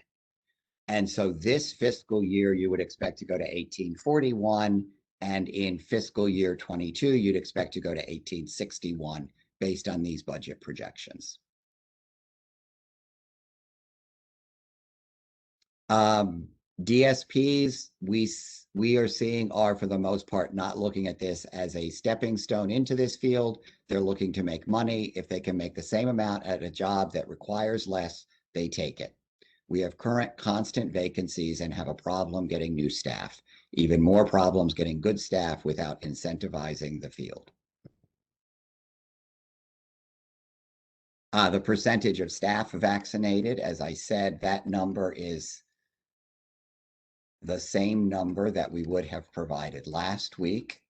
And so this fiscal year, you would expect to go to 1841. And in fiscal year 22, you'd expect to go to 1861 based on these budget projections. DSPs, we are seeing are, for the most part, not looking at this as a stepping stone into this field. They're looking to make money. If they can make the same amount at a job that requires less, they take it. We have current constant vacancies and have a problem getting new staff. Even more problems getting good staff without incentivizing the field. The percentage of staff vaccinated, as I said, that number is the same number that we would have provided last week,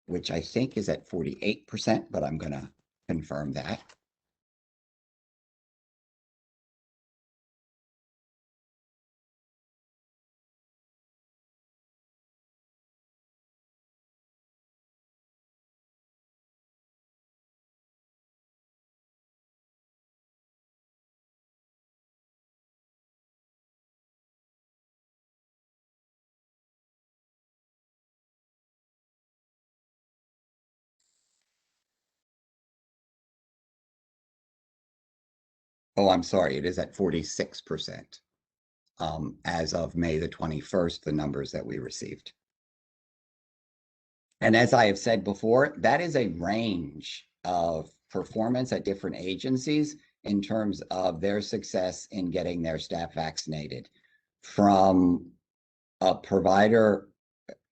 which I think is at 48%, but I'm going to confirm that. Oh, I'm sorry, it is at 46%. As of May the 21st, the numbers that we received. And as I have said before, that is a range of performance at different agencies in terms of their success in getting their staff vaccinated. From a provider,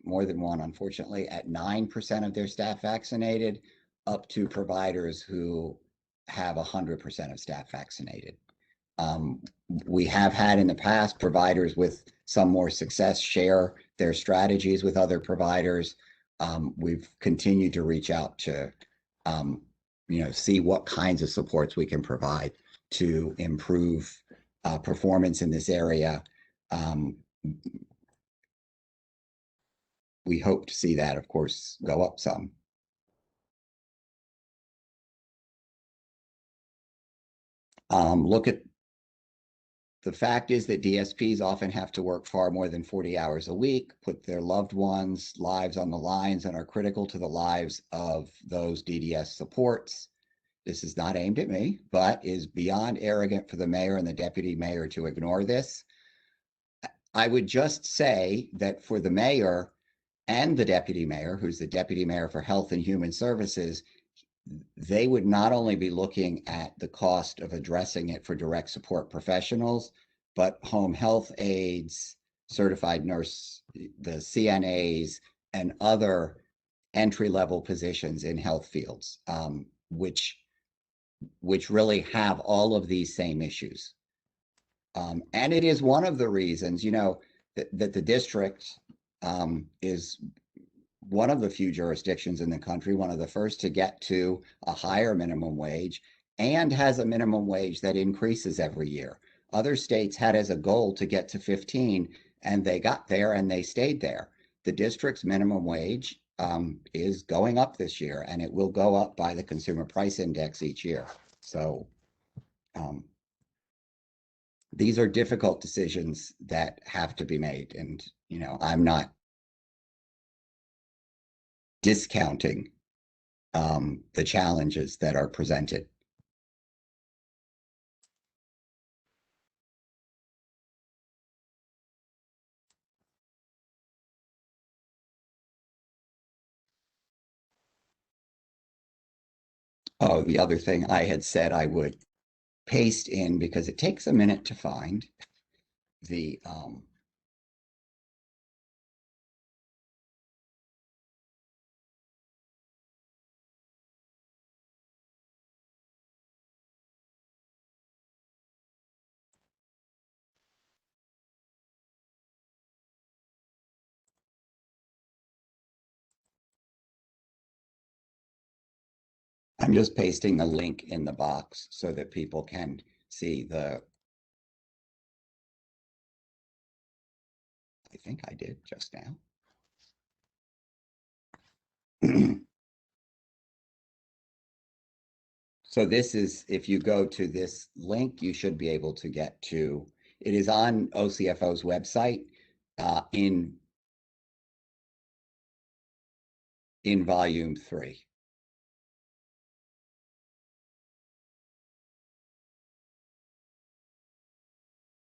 more than one, unfortunately, at 9% of their staff vaccinated, up to providers who have 100% of staff vaccinated. We have had in the past providers with some more success share their strategies with other providers. We've continued to reach out to, see what kinds of supports we can provide to improve performance in this area. We hope to see that, of course, go up some. Look at the fact is that DSPs often have to work far more than 40 hours a week, put their loved ones' lives on the lines, and are critical to the lives of those DDS supports. This is not aimed at me, but is beyond arrogant for the mayor and the deputy mayor to ignore this. I would just say that for the mayor and the deputy mayor, who's the deputy mayor for Health and Human Services, they would not only be looking at the cost of addressing it for direct support professionals, but home health aides, certified nurse, the CNAs, and other entry-level positions in health fields, which really have all of these same issues. And it is one of the reasons, that the district is one of the few jurisdictions in the country, one of the first to get to a higher minimum wage, and has a minimum wage that increases every year. Other states had as a goal to get to 15, and they got there and they stayed there. The district's minimum wage is going up this year, and it will go up by the Consumer Price Index each year. So these are difficult decisions that have to be made. And, I'm not discounting the challenges that are presented. Oh, the other thing I had said I would paste in, because it takes a minute to find the I'm just pasting the link in the box so that people can see the, I think I did just now. So this is, if you go to this link, you should be able to get to, it is on OCFO's website in volume 3.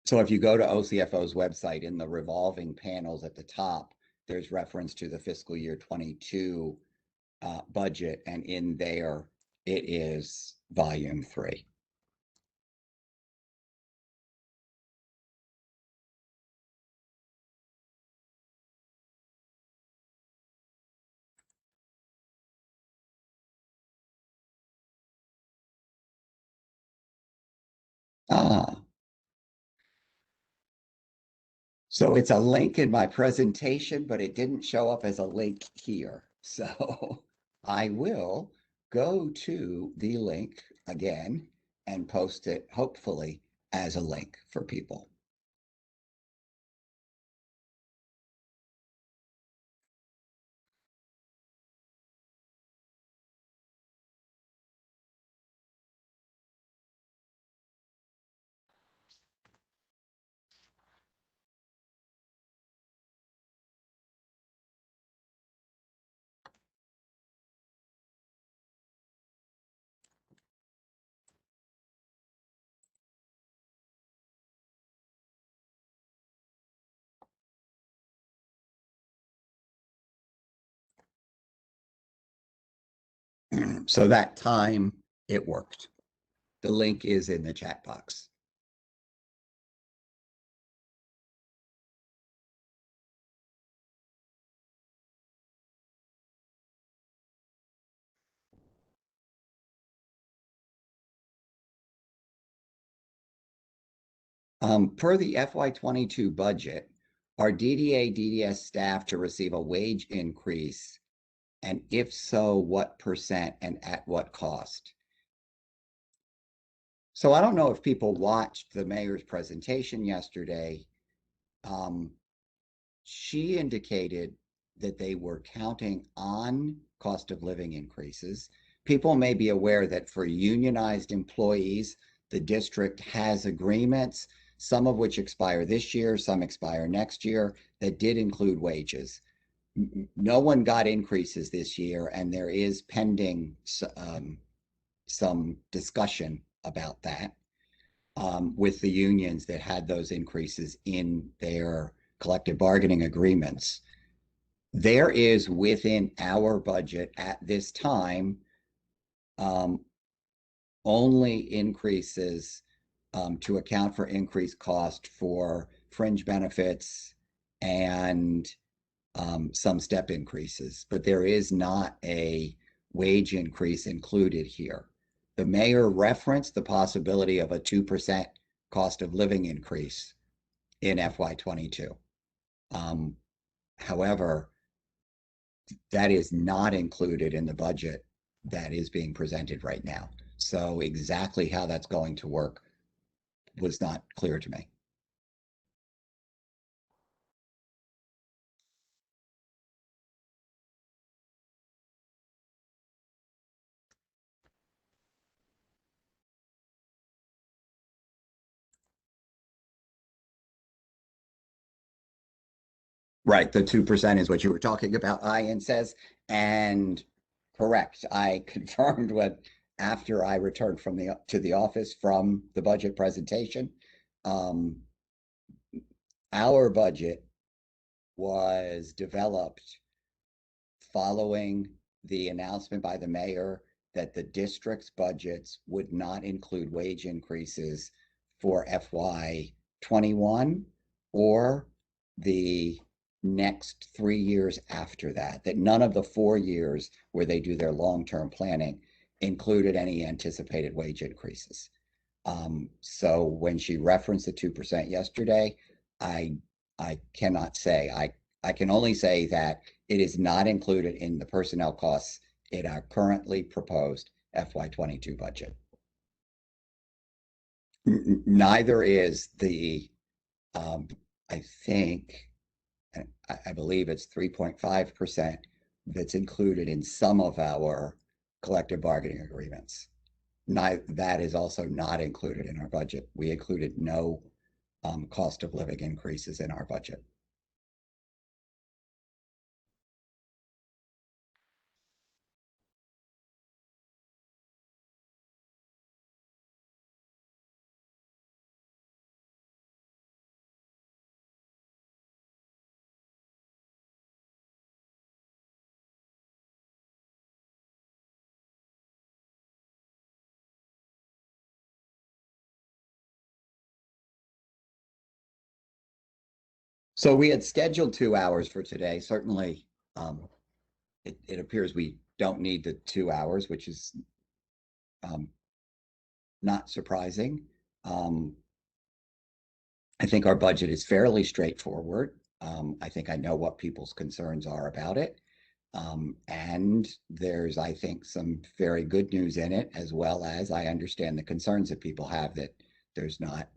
So if you go to OCFO's website, in the revolving panels at the top, there's reference to the fiscal year 22 budget, and in there it is volume 3. So it's a link in my presentation, but it didn't show up as a link here. So I will go to the link again and post it, hopefully, as a link for people. So that time it worked. The link is in the chat box. Per the FY22 budget, are DDA DDS staff to receive a wage increase? And if so, what percent and at what cost? So I don't know if people watched the mayor's presentation yesterday. She indicated that they were counting on cost of living increases. People may be aware that for unionized employees, the district has agreements, some of which expire this year, some expire next year, that did include wages. No one got increases this year, and there is pending some discussion about that with the unions that had those increases in their collective bargaining agreements. There is within our budget at this time only increases to account for increased cost for fringe benefits and some step increases, but there is not a wage increase included here. The mayor referenced the possibility of a 2% cost of living increase in FY22. However, that is not included in the budget that is being presented right now. So exactly how that's going to work was not clear to me. Right, the 2% is what you were talking about, Ian says, and correct. I confirmed what after I returned from to the office from the budget presentation. Our budget was developed following the announcement by the mayor that the district's budgets would not include wage increases for FY21 or the next 3 years after that, that none of the 4 years where they do their long-term planning included any anticipated wage increases. So when she referenced the 2% yesterday, I cannot say, I can only say that it is not included in the personnel costs in our currently proposed FY22 budget. Neither is the, I think, I believe it's 3.5% that's included in some of our collective bargaining agreements. That is also not included in our budget. We included no cost of living increases in our budget. So we had scheduled 2 hours for today. Certainly, it appears we don't need the 2 hours, which is not surprising. I think our budget is fairly straightforward. I think I know what people's concerns are about it. And there's, I think, some very good news in it, as well as I understand the concerns that people have that there's not,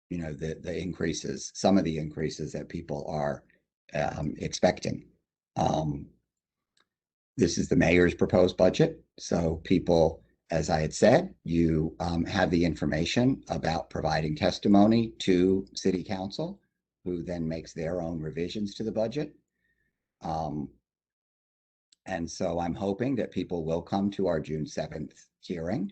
you know, the increases, some of the increases that people are expecting. This is the mayor's proposed budget. So people, as I had said, you have the information about providing testimony to City Council, who then makes their own revisions to the budget. And so I'm hoping that people will come to our June 7th hearing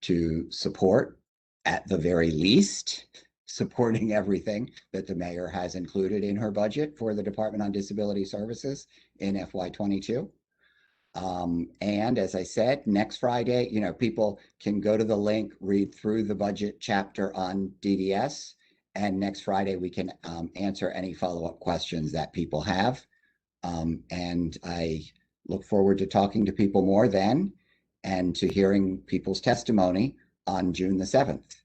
to support, at the very least, supporting everything that the mayor has included in her budget for the Department on Disability Services in FY22. And as I said, next Friday, you know, people can go to the link, read through the budget chapter on DDS, and next Friday we can answer any follow-up questions that people have. And I look forward to talking to people more then and to hearing people's testimony on June the 7th.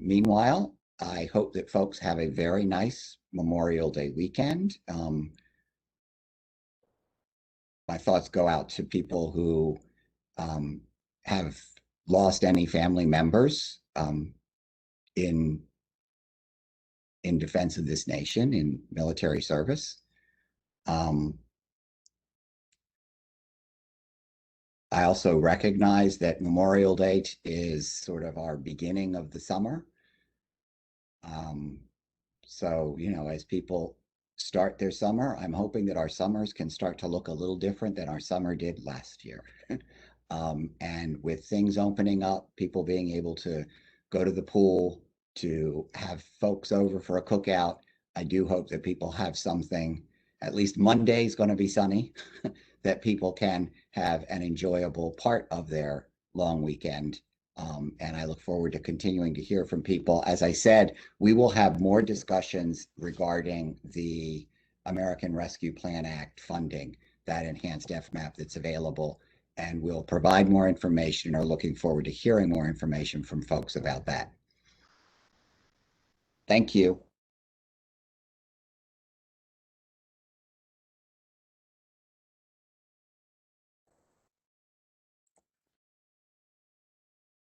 Meanwhile, I hope that folks have a very nice Memorial Day weekend. My thoughts go out to people who have lost any family members in defense of this nation, in military service. I also recognize that Memorial Day is sort of our beginning of the summer. So, you know, as people start their summer, I'm hoping that our summers can start to look a little different than our summer did last year. And with things opening up, people being able to go to the pool, to have folks over for a cookout, I do hope that people have something. At least Monday's going to be sunny, that people can have an enjoyable part of their long weekend. And I look forward to continuing to hear from people. As I said, we will have more discussions regarding the American Rescue Plan Act funding, that enhanced FMAP that's available, and we'll provide more information, or looking forward to hearing more information from folks about that. Thank you.